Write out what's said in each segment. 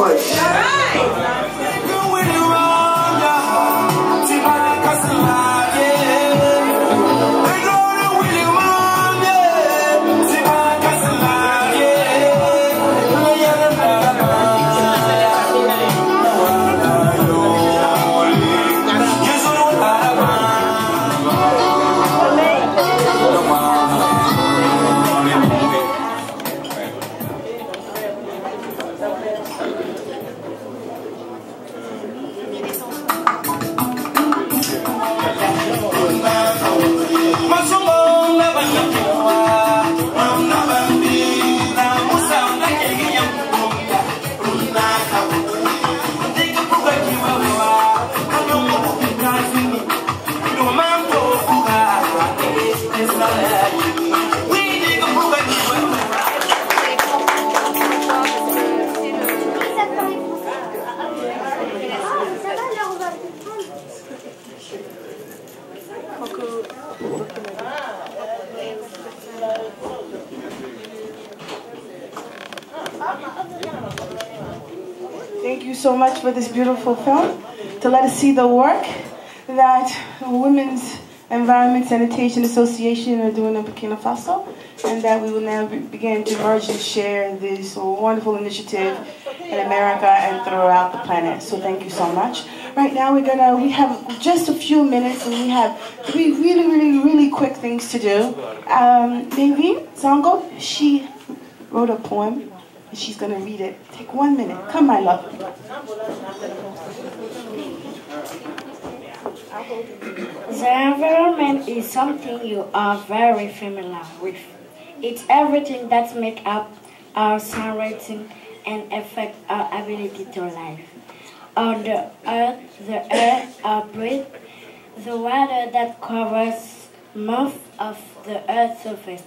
much. Thank you so much for this beautiful film to let us see the work that Women's Environment Sanitation Association are doing in Burkina Faso, and that we will now begin to merge and share this wonderful initiative in America and throughout the planet. So thank you so much. Right now we have just a few minutes, and we have three really quick things to do. Maybe Zongo, she wrote a poem, and she's gonna read it. Take 1 minute. Come, my love. The environment is something you are very familiar with. It's everything that makes up our surroundings and affect our ability to live. On the air, our breath, the water that covers most of the Earth's surface,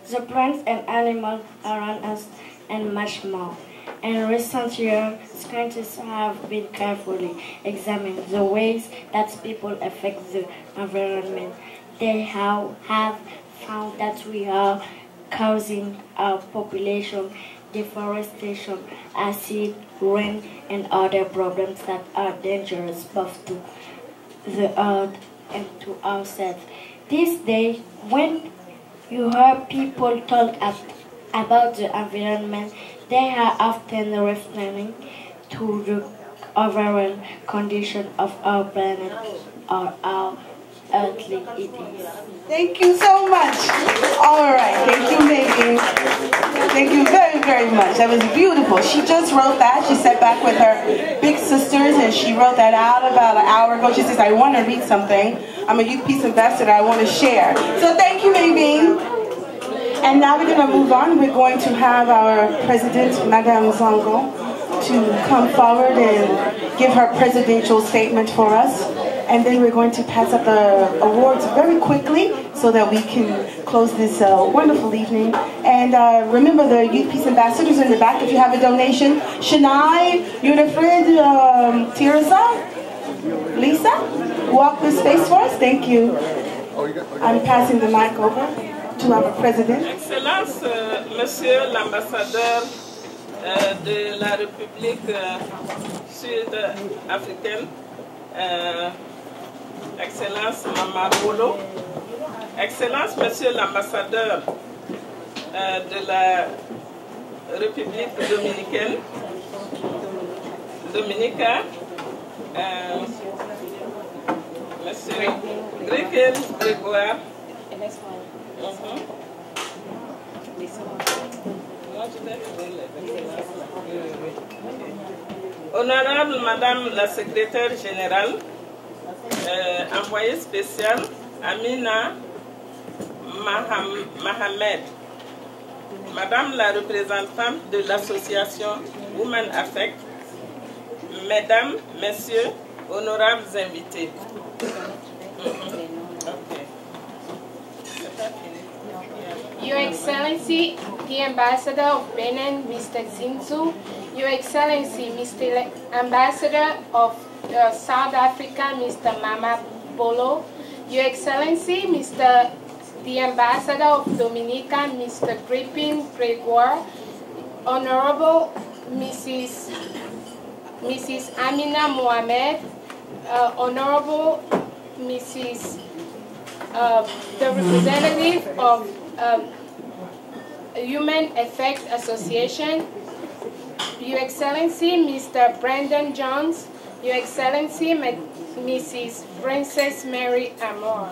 the plants and animals around us, and much more. In recent years, scientists have been carefully examining the ways that people affect the environment. They have found that we are causing our population, deforestation, acid rain, and other problems that are dangerous both to the earth and to ourselves. These days, when you hear people talk about the environment, they are often referring to the overall condition of our planet or how earthly it is. Thank you so much. All right, thank you, Megan. Thank you very much. That was beautiful. She just wrote that. She sat back with her big sisters, and she wrote that out about an hour ago. She says, I want to read something. I'm a Youth Peace Ambassador. I want to share. So thank you, Megan. And now we're going to move on. We're going to have our president, Madame Zongo, to come forward and give her presidential statement for us. And then we're going to pass up the awards very quickly so that we can close this wonderful evening. And remember, the Youth Peace Ambassadors in the back, if you have a donation. Shania, Unifred, Tirza, Lisa, walk this space for us. Thank you. I'm passing the mic over to our president. Excellence, Monsieur l'ambassadeur de la République sud-africaine, Excellence Mama Bolo, Excellence Monsieur l'ambassadeur de la République dominicaine, Monsieur Grégoire, Honorable Madame la Secrétaire Générale, envoyée spéciale Amina Mohamed, Madame la représentante de l'association Women Affect, Mesdames, Messieurs, honorables invités. Your Excellency, the Ambassador of Benin, Mr. Zinzu, Your Excellency, Mr. Ambassador of South Africa, Mr. Mama Bolo, Your Excellency, the Ambassador of Dominica, Mr. Grippin Gregoire, Honorable Mrs. Mrs. Amina Mohamed, Honorable Mrs. The representative of Human Effect Association, Your Excellency Mr. Brandon Jones, Your Excellency Mrs. Princess Mary Amor.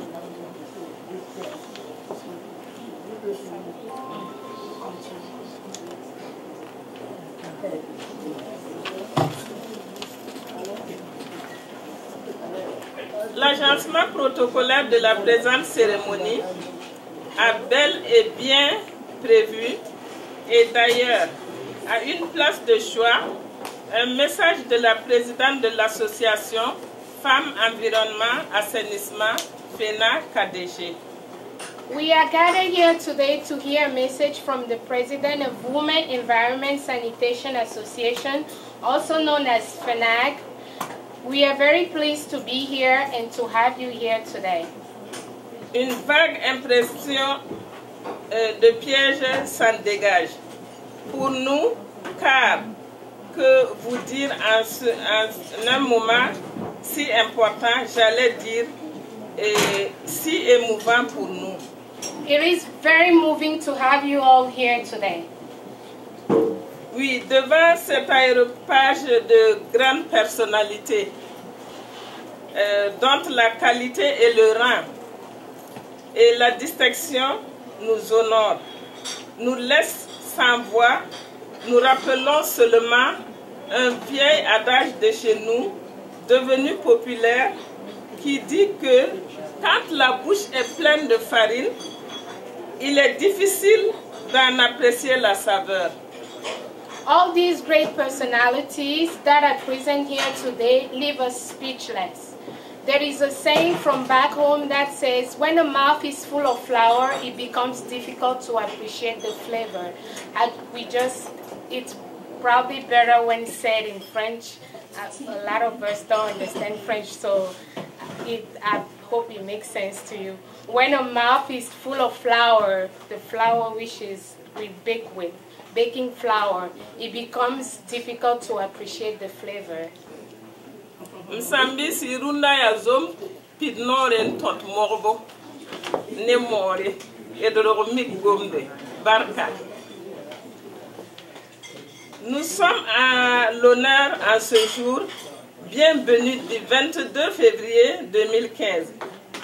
L'agencement protocolaire de la présente cérémonie a bel et bien prévu et d'ailleurs à une place de choix un message de la présidente de l'association Femmes, Environnement, Assainissement, Fena KDG. We are gathered here today to hear a message from the president of Women Environment Sanitation Association, also known as FENAG. We are very pleased to be here and to have you here today. Une vague impression de piège s'en dégage pour nous, car que vous dire en un moment si important, j'allais dire, et si émouvant pour nous. It is very moving to have you all here today. Oui, devant cet aéropage de grandes personnalités, dont la qualité et le rang et la distinction nous honorent, nous laisse sans voix, nous rappelons seulement un vieil adage de chez nous, devenu populaire, qui dit que quand la bouche est pleine de farine, il est difficile d'en apprécier la saveur. All these great personalities that are present here today leave us speechless. There is a saying from back home that says, when a mouth is full of flour, it becomes difficult to appreciate the flavor. It's probably better when said in French. A lot of us don't understand French, so I hope it makes sense to you. When a mouth is full of flour, the flour which is we bake with, baking flour, it becomes difficult to appreciate the flavor. Msambi si runda ya zom pidnoren tot morbo ne more edoro mig gomde barka. Nous sommes à l'honneur en ce jour, bienvenue du 22 février 2015.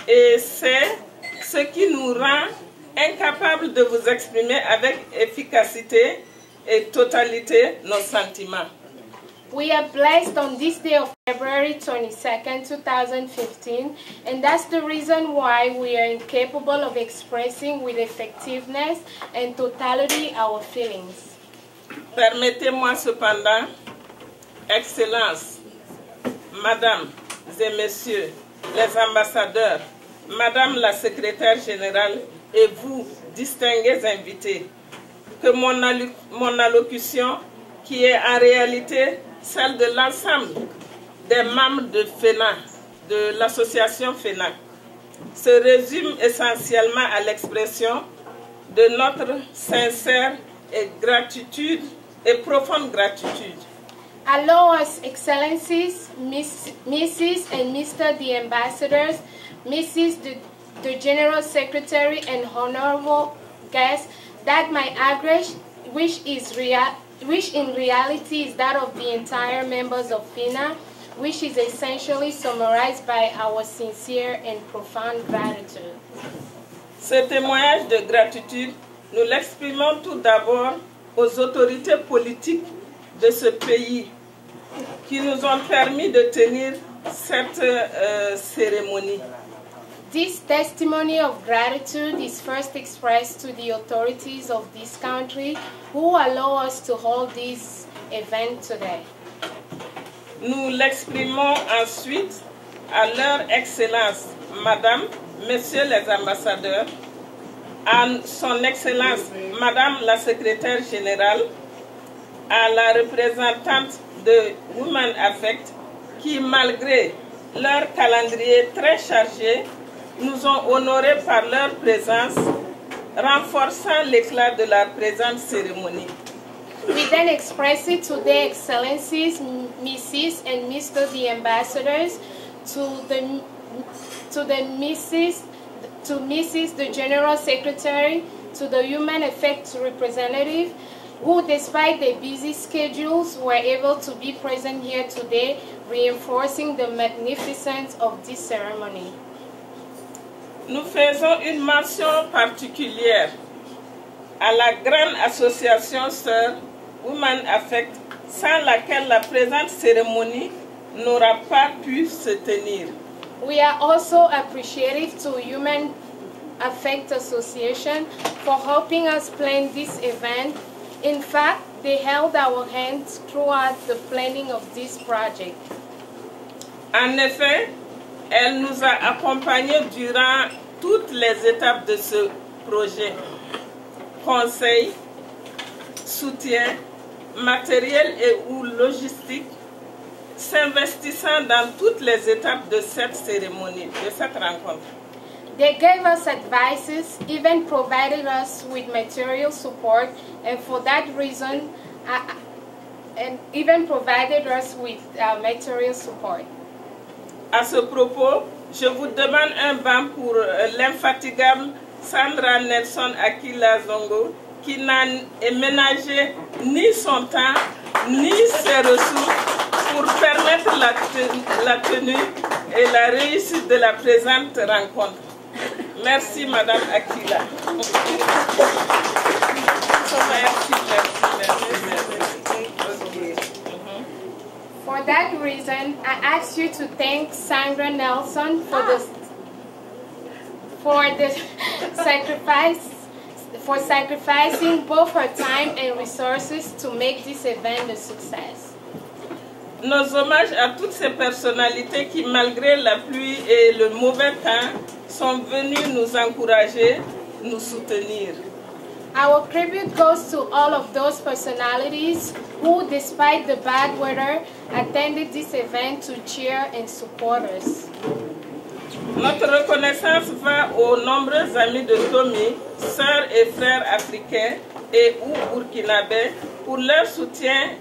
Et c'est ce qui nous rend incapables de vous exprimer avec efficacité et totalité nos sentiments. We are blessed on this day of February 22nd, 2015, and that's the reason why we are incapable of expressing with effectiveness and totality our feelings. Permettez-moi cependant, Excellences, Mesdames et Messieurs, les ambassadeurs, Madame la Secrétaire Générale et vous, distingués invités, que mon allocution, qui est en réalité celle de l'ensemble des membres de FENA, de l'association FENA, se résume essentiellement à l'expression de notre sincère et profonde gratitude. Allow us, Excellencies, Mrs. and Mr. the Ambassadors, Mrs. the General Secretary and Honorable guests, that my address, which in reality is that of the entire members of FENA, which is essentially summarized by our sincere and profound gratitude. Ce témoignage de gratitude, nous l'exprimons tout d'abord aux autorités politiques de ce pays qui nous ont permis de tenir cette cérémonie. This testimony of gratitude is first expressed to the authorities of this country who allow us to hold this event today. Nous l'exprimons ensuite à leur Excellence, Madame, Messieurs les ambassadeurs, à son Excellence, Madame la Secrétaire Générale, à la représentante de Women Affect, qui malgré leur calendrier très chargé, nous ont honorés par leur présence, renforçant l'éclat de la présente cérémonie. We then express it to their excellencies, Mrs. and Mr. the ambassadors, to Mrs. the General Secretary, to the Human Affairs representative, who despite their busy schedules were able to be present here today, reinforcing the magnificence of this ceremony. Nous faisons une mention particulière à la grande association Sœurs Women Affect, sans laquelle la présente cérémonie n'aura pas pu se tenir. We are also appreciative to Human Affect Association for helping us plan this event. In fact, they held our hands throughout the planning of this project. En effet, elle nous a accompagnés durant toutes les étapes de ce projet. Conseil, soutien, matériel et ou logistique, s'investissant dans toutes les étapes de cette cérémonie, de cette rencontre. They gave us advices, even provided us with material support, and for that reason, and even provided us with material support. À ce propos, je vous demande un banc pour l'infatigable Sandra Nelson Akila Zongo, qui n'a ménagé ni son temps, ni ses ressources pour permettre la tenue et la réussite de la présente rencontre. Merci, Madame Akila. For that reason, I ask you to thank Sandra Nelson for sacrificing both her time and resources to make this event a success. Nos hommages à toutes ces personnalités qui, malgré la pluie et le mauvais temps, sont venus nous encourager, nous soutenir. Our tribute goes to all of those personalities who, despite the bad weather, attended this event to cheer and support us. Notre reconnaissance va aux nombreux amis de Tommy, sœurs et frères africains et ou burkinabés pour leur soutien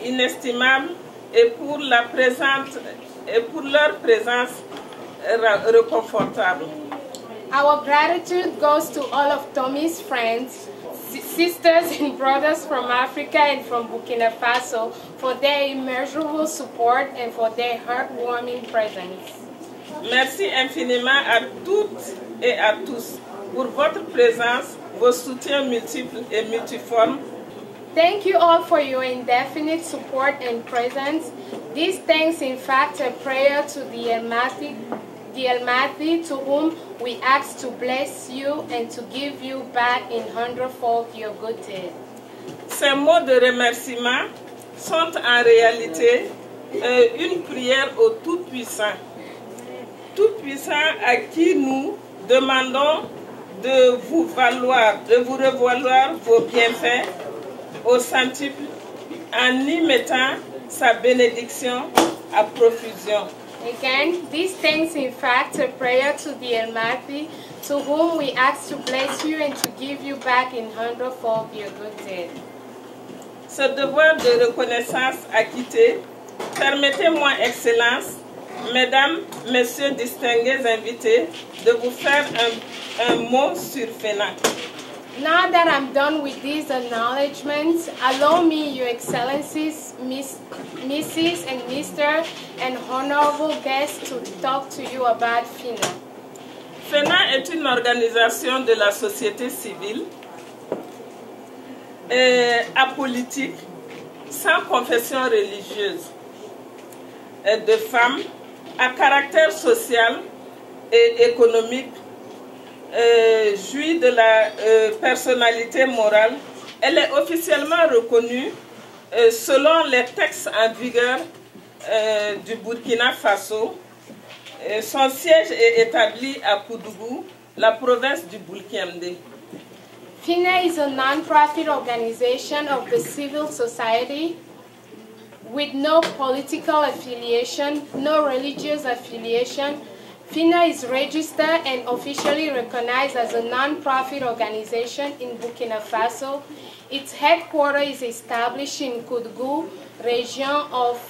inestimable et pour leur présence réconfortable. Our gratitude goes to all of Tommy's friends, sisters and brothers from Africa and from Burkina Faso for their immeasurable support and for their heartwarming presence. Merci infiniment à toutes et à tous pour votre présence, vos soutiens multiples et multiformes. Thank you all for your indefinite support and presence. These thanks, in fact, a prayer to the Almighty, to whom we ask to bless you and to give you back in hundredfold your good deed. Ces mots de remerciement sont en réalité une prière au Tout-Puissant. Tout-Puissant à qui nous demandons de vous revaloir vos bienfaits au centuple en y mettant sa bénédiction à profusion. Again, these thanks in fact a prayer to the Almighty, to whom we ask to bless you and to give you back in hundredfold your good deed. Ce devoir de reconnaissance acquitté, permettez-moi, Excellence, Mesdames, Messieurs distingués invités, de vous faire un mot sur Fena. Now that I'm done with these acknowledgements, allow me, Your Excellencies, Mrs. and Mr. and honorable guests, to talk to you about Fena. Fena est une organisation de la société civile apolitique, sans confession religieuse, de femmes à caractère social et économique, jouit de la personnalité morale. Elle est officiellement reconnue selon les textes en vigueur du Burkina Faso. Son siège est établi à Koudougou, la province du Bulkiamde. Fena is a non-profit organization of the civil society with no political affiliation, no religious affiliation, Fena is registered and officially recognized as a non-profit organization in Burkina Faso. Its headquarters is established in Koudgou, region of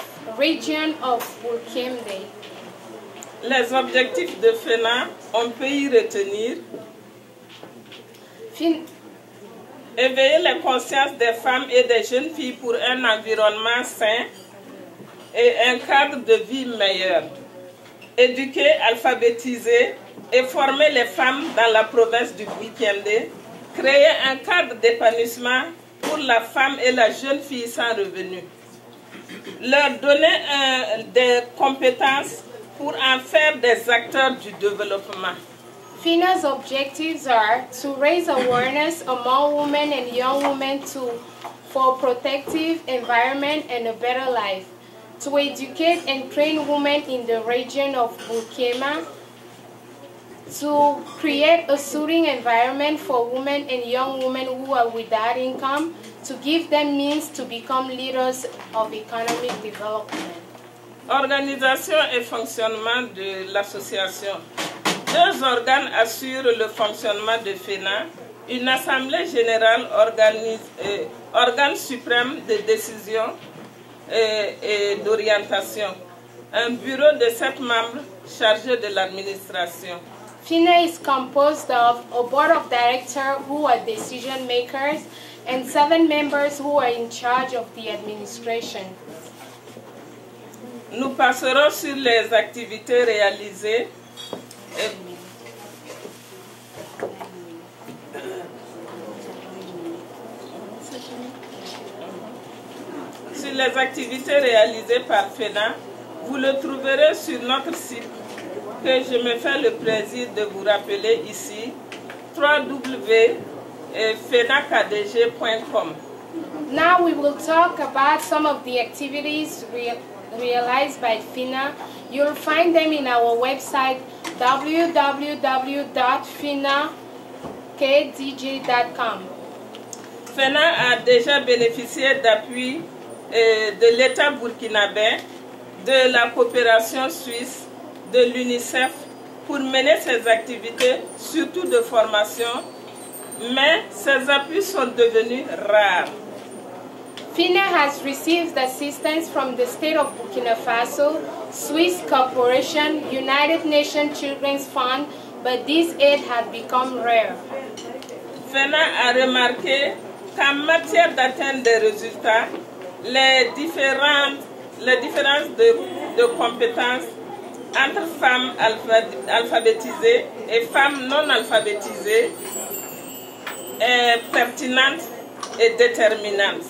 Burkina. Les objectifs de Fena, on peut y retenir éveiller les consciences des femmes et des jeunes filles pour un environnement sain et un cadre de vie meilleur. Éduquer, alphabétiser et former les femmes dans la province du Burkina. Créer un cadre d'épanouissement pour la femme et la jeune fille sans revenu. Leur donner des compétences pour en faire des acteurs du développement. Fena's objectives are to raise awareness among women and young women for protective environment and a better life, to educate and train women in the region of Burkina, to create a soothing environment for women and young women who are without income, to give them means to become leaders of economic development. Organisation et fonctionnement de l'association. Deux organes assurent le fonctionnement de Fena. Une assemblée générale organe suprême de décision et d'orientation. Un bureau de 7 membres chargé de l'administration. Fena is composed of a board of directors who are decision makers and 7 members who are in charge of the administration. Nous passerons sur les activités réalisées. Sur les activités réalisées par Fena, vous le trouverez sur notre site que je me fais le plaisir de vous rappeler ici, www.fenakdg.com. Now we will talk about some of the activities realized by Fena. You'll find them in our website www.fenakdg.com. Fena a déjà bénéficié d'appui de l'État burkinabé, de la coopération suisse, de l'UNICEF pour mener ses activités, surtout de formation, mais ces appuis sont devenus rares. Fena has received assistance from the state of Burkina Faso, Swiss Corporation, United Nations Children's Fund, but this aid has become rare. Fena a remarqué qu'en matière d'atteinte des résultats, les différences de compétences entre femmes alphabétisées et femmes non alphabétisées est pertinente et déterminante.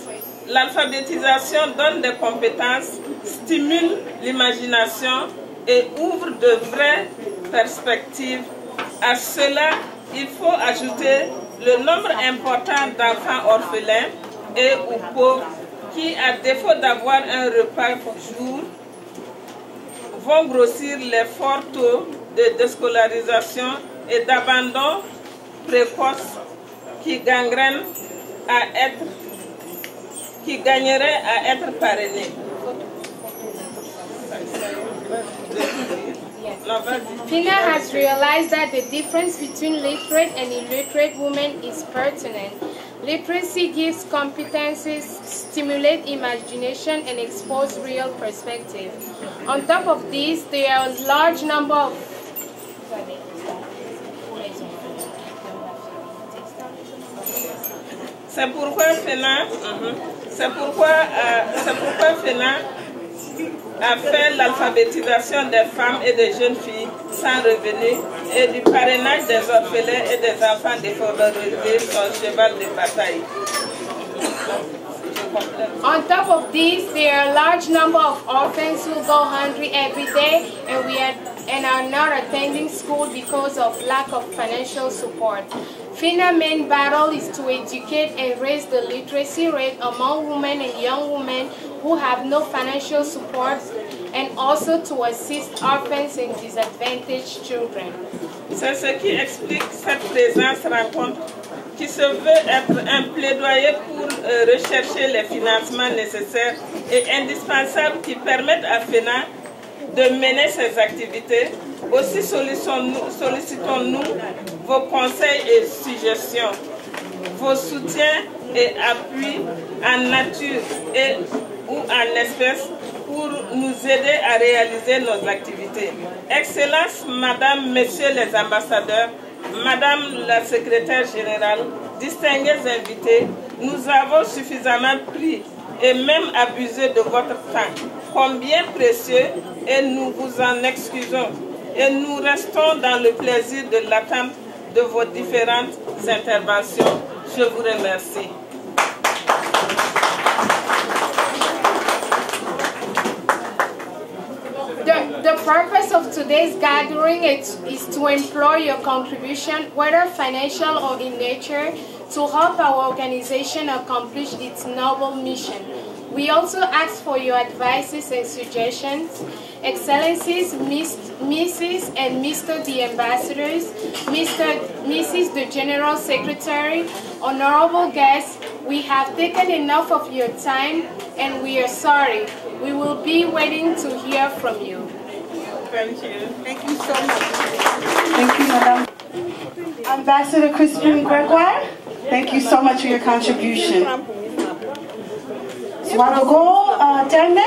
L'alphabétisation donne des compétences, stimule l'imagination et ouvre de vraies perspectives. À cela, il faut ajouter le nombre important d'enfants orphelins et ou pauvres qui, à défaut d'avoir un repas jour, vont grossir les forts taux de déscolarisation et d'abandon précoce qui gagneraient à être parrainés. Fena has realized that the difference between literate and illiterate women is pertinent. Literacy gives competencies, stimulates imagination, and exposes real perspective. On top of this, there are a large number of C'est pourquoi Fena a fait l'alphabétisation des femmes et des jeunes filles sans revenus et du parrainage des orphelins et des enfants défavorisés son cheval de bataille. On top of this, there are a large number of orphans who go hungry every day and are not attending school because of lack of financial support. Fena's main battle is to educate and raise the literacy rate among women and young women who have no financial support, and also to assist orphans and disadvantaged children. C'est ce qui explique cette présence rencontre qui se veut être un plaidoyer pour rechercher les financements nécessaires et indispensables qui permettent à Fena de mener ces activités, aussi sollicitons-nous vos conseils et suggestions, vos soutiens et appuis en nature et ou en espèces pour nous aider à réaliser nos activités. Excellences, Madame, Messieurs les ambassadeurs, Madame la secrétaire générale, distingués invités, nous avons suffisamment pris et même abusé de votre temps, combien précieux, et nous vous en excusons. Et nous restons dans le plaisir de l'attente de vos différentes interventions. Je vous remercie. The purpose of today's gathering is to employ your contribution, whether financial or in nature, to help our organization accomplish its noble mission. We also ask for your advices and suggestions. Excellencies, Mrs. and Mr. the Ambassadors, Mrs. the General Secretary, honorable guests, we have taken enough of your time and we are sorry. We will be waiting to hear from you. Thank you. Thank you so much. Thank you, Madame. Ambassador Crispin Gregoire, thank you so much for your contribution. Swadago Terne?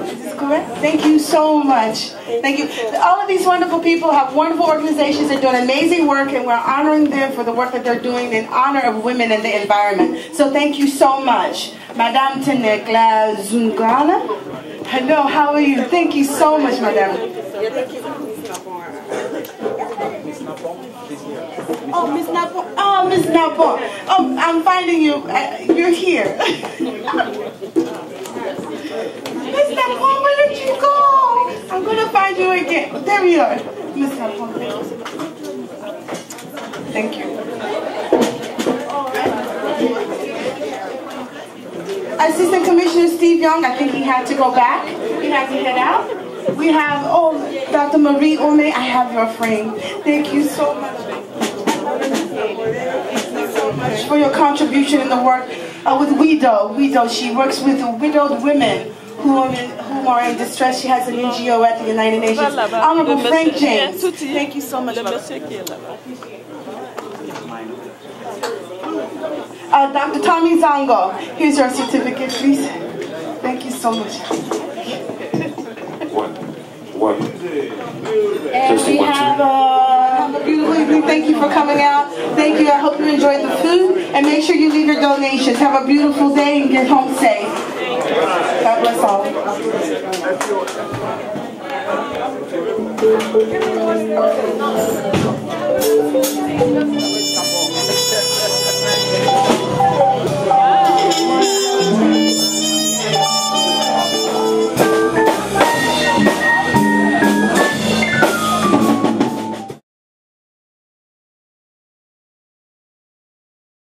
Is this correct? Thank you so much. Thank you. All of these wonderful people have wonderful organizations that are doing amazing work, and we're honoring them for the work that they're doing in honor of women and the environment. So thank you so much. Madame Tenekla Zungala. Hello, how are you? Thank you so much, Madame. Oh, Miss Napon. Oh, Miss Napon. Oh, I'm finding you. You're here. Miss Napon, where did you go? I'm going to find you again. There we are. Miss Napon, thank you. Assistant Commissioner Steve Young, I think he had to go back. He had to head out. We have, oh, Dr. Marie Ome, I have your frame. Thank you so much. For your contribution in the work with WIDO. She works with widowed women who are in distress. She has an NGO at the United Nations. Honorable Frank James. Thank you so much. Dr. Tommy Zongo, here's your certificate, please. Thank you so much. And we have a beautiful evening. Thank you for coming out. Thank you. I hope you enjoyed the food. And make sure you leave your donations. Have a beautiful day and get home safe. God bless all.